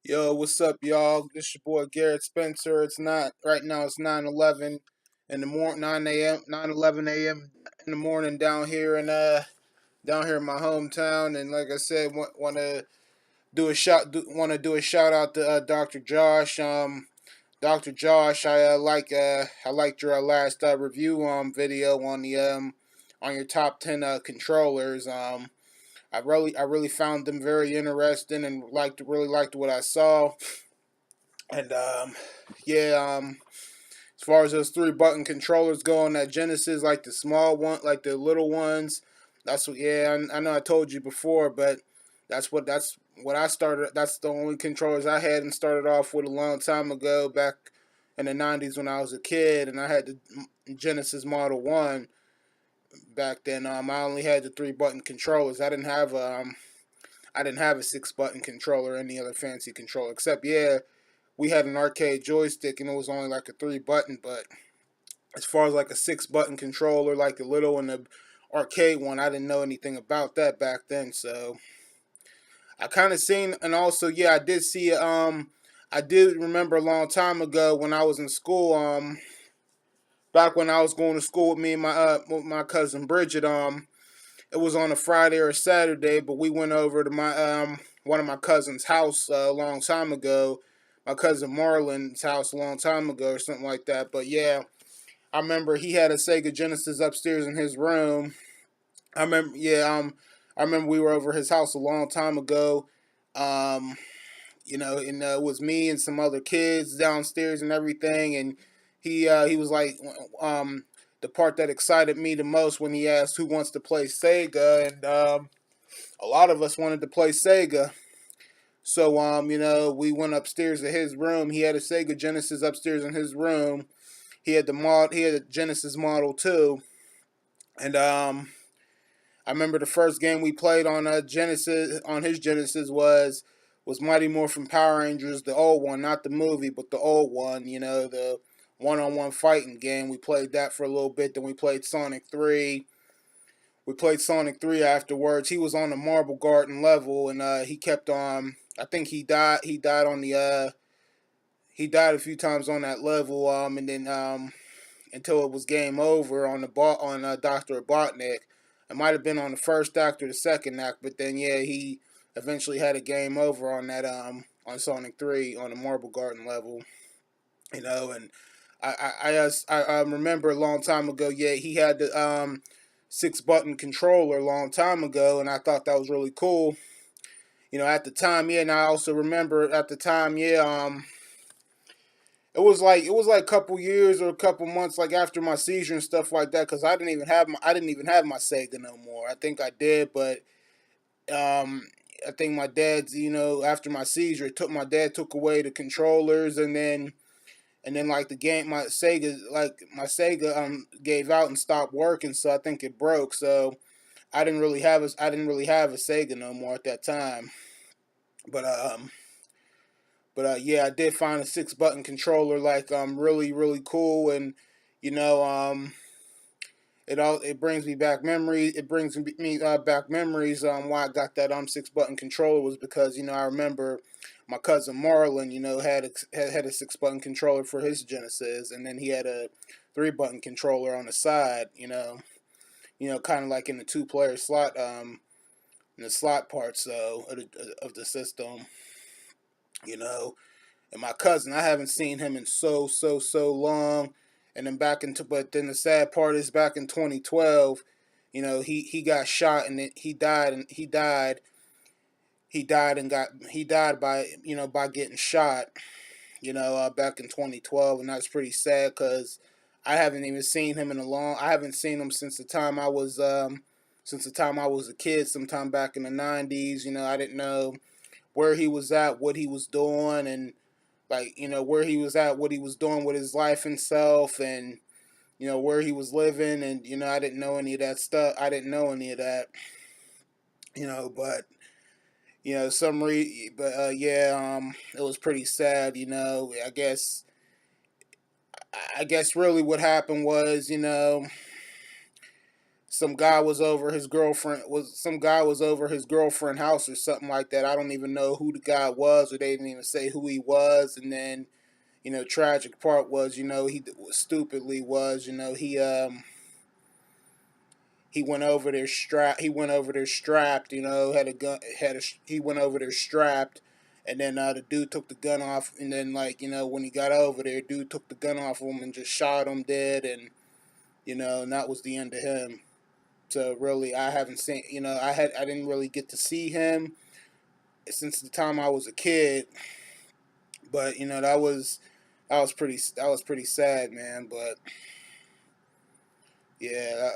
Yo, what's up, y'all? This your boy Garrett Spencer. It's not right now. It's 9:11 in the morning, 9 a.m. 9:11 a.m. in the morning down here in my hometown. And like I said, want to do a shout out to Dr. Josh. Dr. Josh, I liked your last review video on your top 10 controllers. I really found them very interesting and really liked what I saw. And yeah, as far as those three button controllers go on that Genesis, like the small one, like the little ones, that's what. Yeah, I know I told you before, but that's what I started. That's the only controllers I had and started off with a long time ago, back in the '90s when I was a kid, and I had the Genesis Model One back then. I only had the three button controllers. I didn't have a six button controller or any other fancy controller, except yeah, we had an arcade joystick and it was only like a three button, but as far as like a six button controller, like the little and the arcade one, I didn't know anything about that back then. So I kind of seen, and also yeah, I did see I did remember a long time ago when I was in school, back when I was going to school with my cousin Bridget. It was on a Friday or a Saturday, but we went over to my one of my cousin's house a long time ago, my cousin Marlon's house a long time ago or something like that. But yeah, I remember he had a Sega Genesis upstairs in his room. I remember we were over his house a long time ago. Um, and it was me and some other kids downstairs and everything. And he was like, the part that excited me the most when he asked who wants to play Sega, and a lot of us wanted to play Sega. So we went upstairs to his room. He had a Sega Genesis upstairs in his room. He had a Genesis Model 2. And I remember the first game we played on his Genesis was Mighty Morphin Power Rangers, the old one, not the movie, but the old one, the one-on-one fighting game. We played that for a little bit, then we played Sonic 3. We played Sonic 3 afterwards. He was on the Marble Garden level, and he kept on. I think he died a few times on that level, and then until it was game over on Doctor Robotnik. It might have been on the first act or the second act, but then yeah, he eventually had a game over on that on Sonic 3 on the Marble Garden level, and I remember a long time ago. Yeah, he had the six button controller a long time ago, and I thought that was really cool. At the time, yeah, and I also remember at the time, yeah, it was like a couple years or a couple months like after my seizure and stuff like that, because I didn't even have my Sega no more. I think I did, but I think my dad's after my seizure, my dad took away the controllers, and then like the game, my Sega gave out and stopped working, so I think it broke. So I didn't really have a Sega no more at that time. But yeah, I did find a six button controller like really really cool, and you know it brings me back memories. It brings me back memories. Why I got that six button controller was because I remember my cousin Marlon had a six button controller for his Genesis, and then he had a three button controller on the side. Kind of like in the two player slot in the slot part of the system. You know, and my cousin, I haven't seen him in so long. And then but then the sad part is back in 2012, he got shot and he died he died by by getting shot. Back in 2012, and that's pretty sad because I haven't even seen him I haven't seen him since the time I was a kid, sometime back in the 90s. I didn't know where he was at, what he was doing, and like where he was at, what he was doing with his life and self, and where he was living, and I didn't know any of that stuff. I didn't know any of that, but yeah, it was pretty sad. I guess really what happened was, some guy was over his girlfriend house or something like that. I don't even know who the guy was, or they didn't even say who he was. And then, tragic part was, he stupidly was, he went over there strapped, had a gun, he went over there strapped. And then the dude took the gun off, and then, like, when he got over there, dude took the gun off him and just shot him dead. And and that was the end of him. So really, I haven't seen, I didn't really get to see him since the time I was a kid. But that was pretty sad, man. But yeah,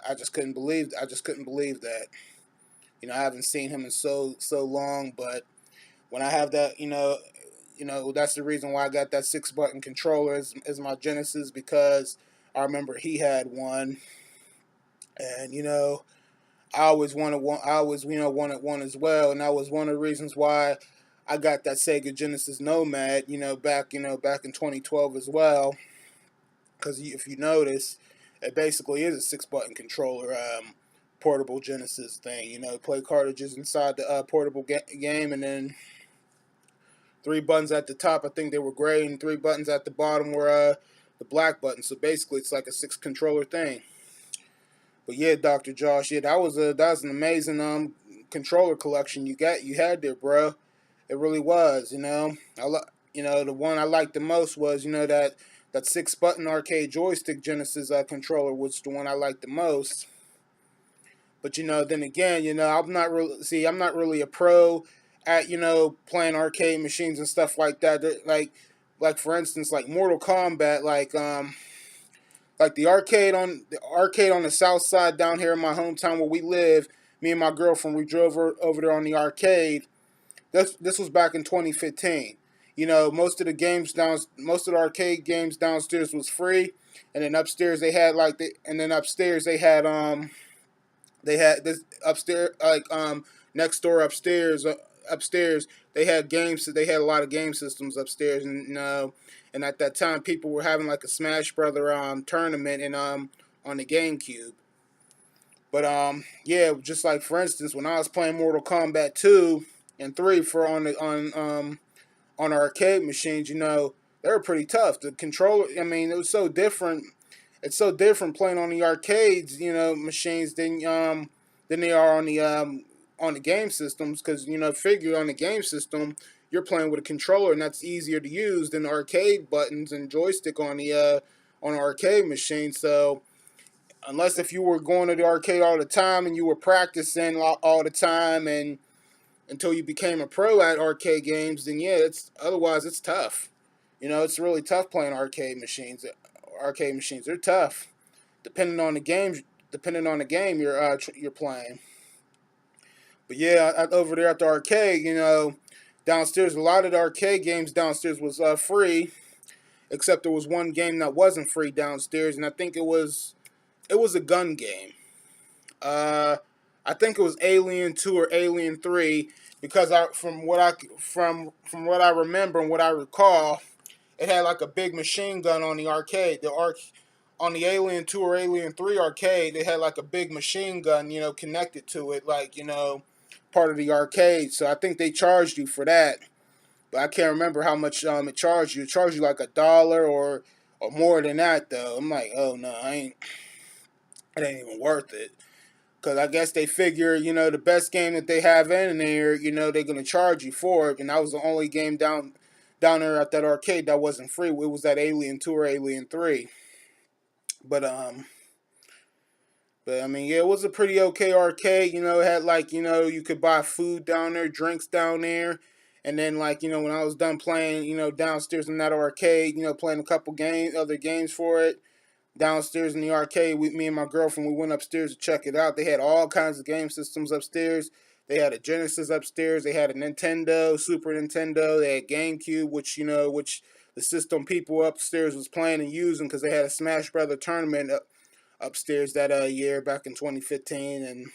I just couldn't believe that. I haven't seen him in so long. But when I have that, that's the reason why I got that 6-button controller as my Genesis, because I remember he had one. And I always wanted one. I always wanted one as well, and that was one of the reasons why I got that Sega Genesis Nomad. Back in 2012 as well. Because if you notice, it basically is a 6-button controller, portable Genesis thing. Play cartridges inside the portable game, and then 3 buttons at the top. I think they were gray, and 3 buttons at the bottom were the black buttons. So basically, it's like a 6-controller thing. But yeah, Dr. Josh, yeah, that was an amazing controller collection you had there, bro. It really was. The one I liked the most was that 6-button arcade joystick Genesis controller was the one I liked the most. But then again, I'm not really a pro at playing arcade machines and stuff like that. Like for instance, like Mortal Kombat, like the arcade on the south side down here in my hometown where we live. Me and my girlfriend, we drove over there on the arcade. This was back in 2015. Most of the arcade games downstairs was free, and then upstairs they had this upstairs, next door upstairs they had games. They had a lot of game systems upstairs, and at that time people were having like a Smash Brother tournament and on the GameCube. But yeah, just like for instance, when I was playing Mortal Kombat 2 and 3 for on arcade machines, they were pretty tough. The controller, I mean, it was so different. It's so different playing on the arcades, machines than they are on the game systems, because figure on the game system you're playing with a controller, and that's easier to use than the arcade buttons and joystick on an arcade machine. So unless if you were going to the arcade all the time and you were practicing all the time and until you became a pro at arcade games, then yeah, it's tough. It's really tough playing arcade machines. Arcade machines, they're tough, depending on the game. Depending on the game you're playing. But yeah, over there at the arcade, downstairs, a lot of the arcade games downstairs was free, except there was one game that wasn't free downstairs, and I think it was a gun game. Uh, I think it was Alien 2 or Alien 3, because from what I remember and what I recall, it had like a big machine gun on the arcade. On the Alien 2 or Alien 3 arcade, it had like a big machine gun, connected to it, like part of the arcade. So I think they charged you for that, but I can't remember how much it charged you. It charged you like $1 or more than that though. I'm like, oh no, it ain't even worth it. Because I guess they figure, the best game that they have in there, they're going to charge you for it. And that was the only game down there at that arcade that wasn't free. It was that Alien 2 or Alien 3. But, I mean, yeah, it was a pretty okay arcade. It had like, you could buy food down there, drinks down there. And then, like, when I was done playing, downstairs in that arcade, playing a couple other games for it, downstairs in the arcade, me and my girlfriend, we went upstairs to check it out. They had all kinds of game systems upstairs. They had a Genesis upstairs. They had a Nintendo, Super Nintendo. They had GameCube, which the system people upstairs was playing and using because they had a Smash Brother tournament upstairs that year back in 2015. And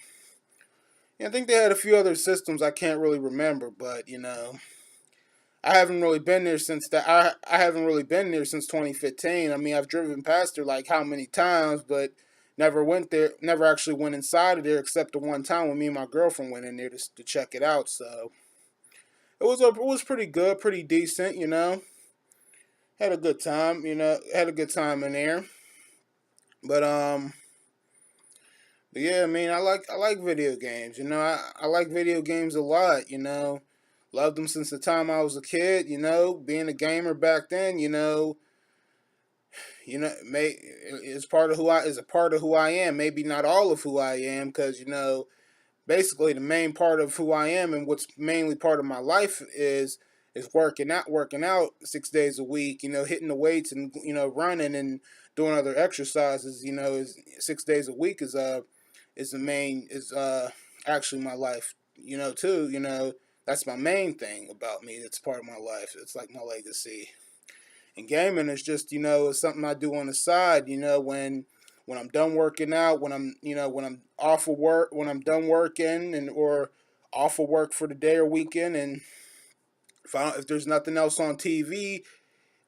yeah, I think they had a few other systems I can't really remember, but I haven't really been there since that. I haven't really been there since 2015. I mean, I've driven past there like how many times, but Never went there. Never actually went inside of there except the one time when me and my girlfriend went in there to check it out. So it was pretty good, pretty decent. Had a good time. Had a good time in there. But but yeah, I mean, I like video games. I like video games a lot. Loved them since the time I was a kid. Being a gamer back then. May is part of who I is a part of who I am. Maybe not all of who I am, because basically the main part of who I am and what's mainly part of my life is working out 6 days a week. Hitting the weights and running and doing other exercises. Is 6 days a week is the main is actually my life. Too. That's my main thing about me. That's part of my life. It's like my legacy. And gaming is just it's something I do on the side. When I'm done working out, when I'm off of work, when I'm done working and or off of work for the day or weekend, and if there's nothing else on TV,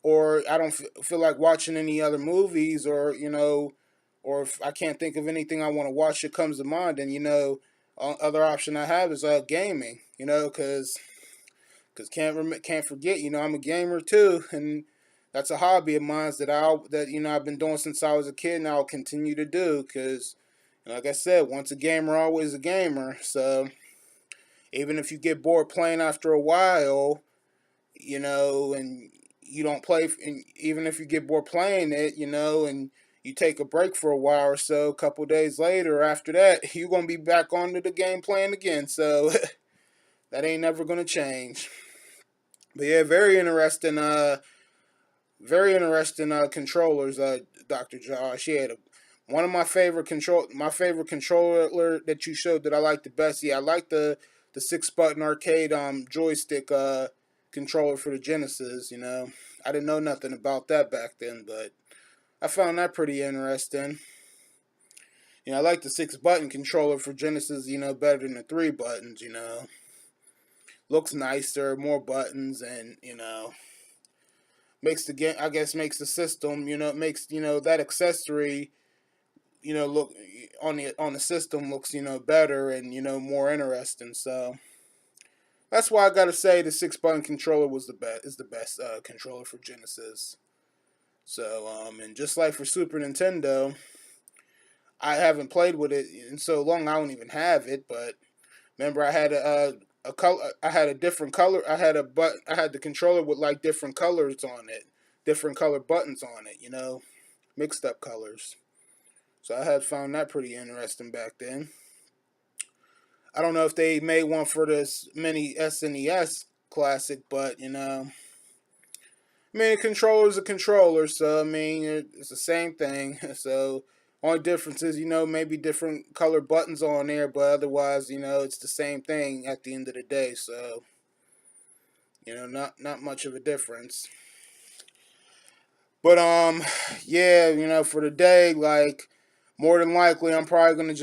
or I don't feel like watching any other movies, or if I can't think of anything I want to watch that comes to mind, then other option I have is gaming. Because can't forget, I'm a gamer too, and that's a hobby of mine that I've been doing since I was a kid, and I'll continue to do. Because, like I said, once a gamer, always a gamer. So even if you get bored playing after a while, and you don't play, and even if you get bored playing it, and you take a break for a while or so, a couple days later, after that, you're gonna be back onto the game playing again. So that ain't never gonna change. But yeah, very interesting controllers, Dr. Josh. He had one of my favorite controller that you showed that I like the best. Yeah, I like the 6 button arcade joystick controller for the Genesis. I didn't know nothing about that back then, but I found that pretty interesting. I like the 6 button controller for Genesis. Better than the 3 buttons. Looks nicer, more buttons, and makes the game, I guess, makes the system, it makes that accessory, look on the system looks better and more interesting. So that's why I gotta say the 6 button controller is the best controller for Genesis. So and just like for Super Nintendo, I haven't played with it in so long I don't even have it. But remember, I had a color. I had a different color. I had the controller with like different colors on it, different color buttons on it. Mixed up colors. So I had found that pretty interesting back then. I don't know if they made one for this mini SNES classic, but I mean, a controller's a controller, so I mean, it's the same thing. So only difference is, maybe different color buttons on there, but otherwise, it's the same thing at the end of the day. So not much of a difference. But yeah, for the day, like more than likely, I'm gonna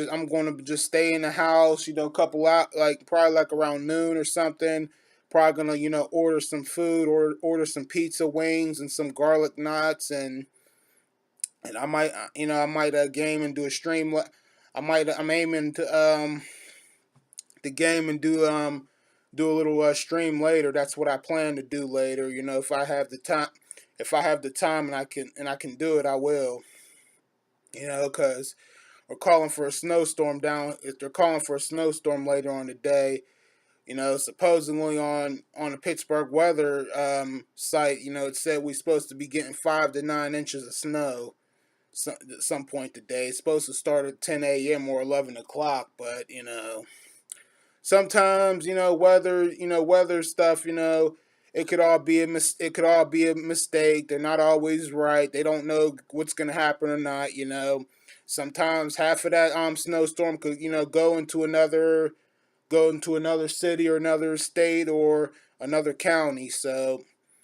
just stay in the house. A couple out, like probably like around noon or something. Probably gonna order some food or order some pizza wings and some garlic knots, and I might game and do a stream. I'm aiming to the game and do a little stream later. That's what I plan to do later. If I have the time, and I can do it, I will. Because we're calling for a snowstorm down. If they're calling for a snowstorm later on today, supposedly on the Pittsburgh weather site, it said we're supposed to be getting 5 to 9 inches of snow at some point today. It's supposed to start at 10 a.m. or 11 o'clock, but sometimes weather stuff, it could all be a mistake. They're not always right. They don't know what's gonna happen or not. Sometimes half of that snowstorm could go into another city or another state or another county. So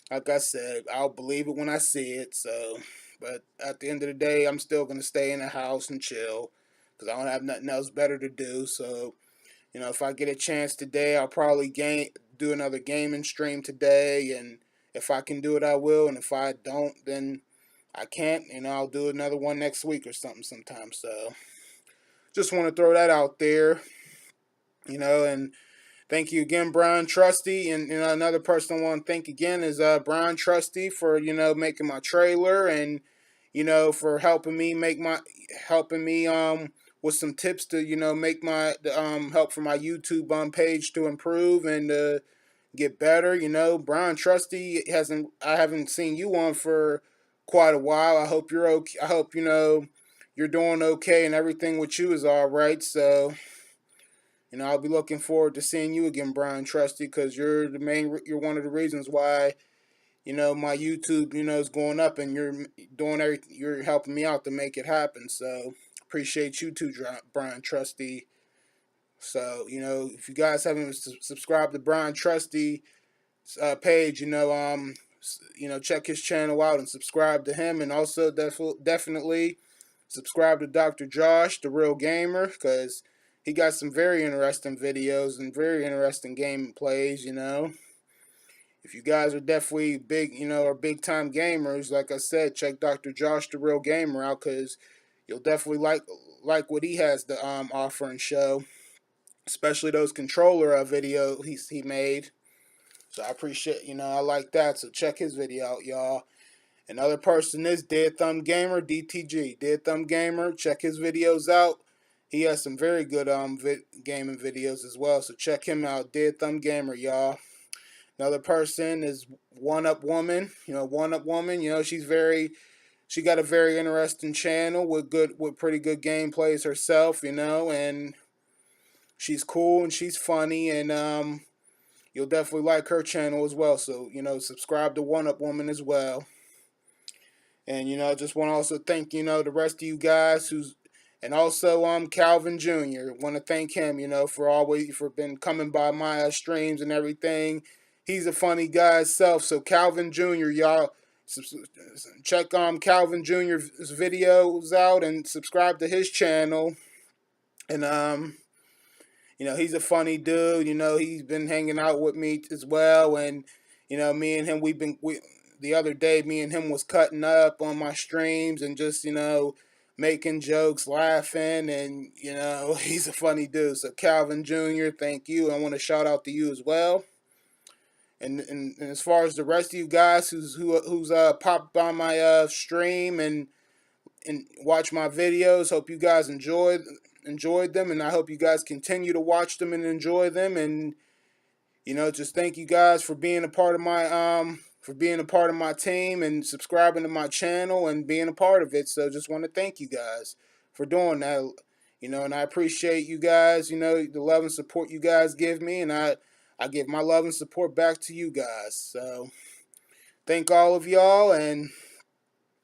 like I said, I'll believe it when I see it. So, but at the end of the day, I'm still gonna stay in the house and chill because I don't have nothing else better to do. So, if I get a chance today, I'll probably do another gaming stream today, and if I can do it, I will. And if I don't, then I can't, I'll do another one next week or something sometime. So just want to throw that out there, and thank you again, Brian Trusty. And another person I want to thank again is Brian Trusty for making my trailer, and for helping me with some tips to make my help for my YouTube page to improve and get better. Brian Trusty I haven't seen you on for quite a while. I hope you're okay. I hope you're doing okay and everything with you is all right. So I'll be looking forward to seeing you again, Brian Trusty, because you're one of the reasons why my YouTube is going up, and you're helping me out to make it happen. So appreciate you too, Brian Trusty. So if you guys haven't subscribed to Brian Trusty page, check his channel out and subscribe to him, and also definitely subscribe to Dr. Josh, the Real Gamer, because he got some very interesting videos and very interesting game plays. If you guys are definitely big, or big time gamers, like I said, check Dr. Josh, the Real Gamer out, because you'll definitely like what he has to offer and show, especially those controller video he made. So I appreciate, I like that. So check his video out, y'all. Another person is Dead Thumb Gamer, DTG. Dead Thumb Gamer, check his videos out. He has some very good gaming videos as well. So check him out, Dead Thumb Gamer, y'all. Another person is One Up Woman. One Up Woman. She got a very interesting channel with pretty good gameplays herself. And she's cool and she's funny, and you'll definitely like her channel as well. So subscribe to One Up Woman as well. And I just want to also thank the rest of you guys and also Calvin Jr. Want to thank him for been coming by my streams and everything. He's a funny guy himself. So Calvin Jr., y'all check Calvin Jr.'s videos out and subscribe to his channel. And he's a funny dude. He's been hanging out with me as well, and me and him the other day, me and him was cutting up on my streams and just, making jokes, laughing, and, he's a funny dude. So Calvin Jr., thank you. I want to shout out to you as well. And as far as the rest of you guys who's popped by my stream and watch my videos, hope you guys enjoyed them, and I hope you guys continue to watch them and enjoy them. And just thank you guys for being a part of my team and subscribing to my channel and being a part of it. So just want to thank you guys for doing that. And I appreciate you guys, the love and support you guys give me, and I give my love and support back to you guys. So thank all of y'all, and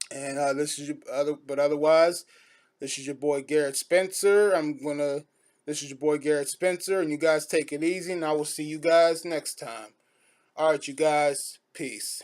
this is otherwise, this is your boy Garrett Spencer. This is your boy Garrett Spencer, and you guys take it easy, and I will see you guys next time. All right, you guys, peace.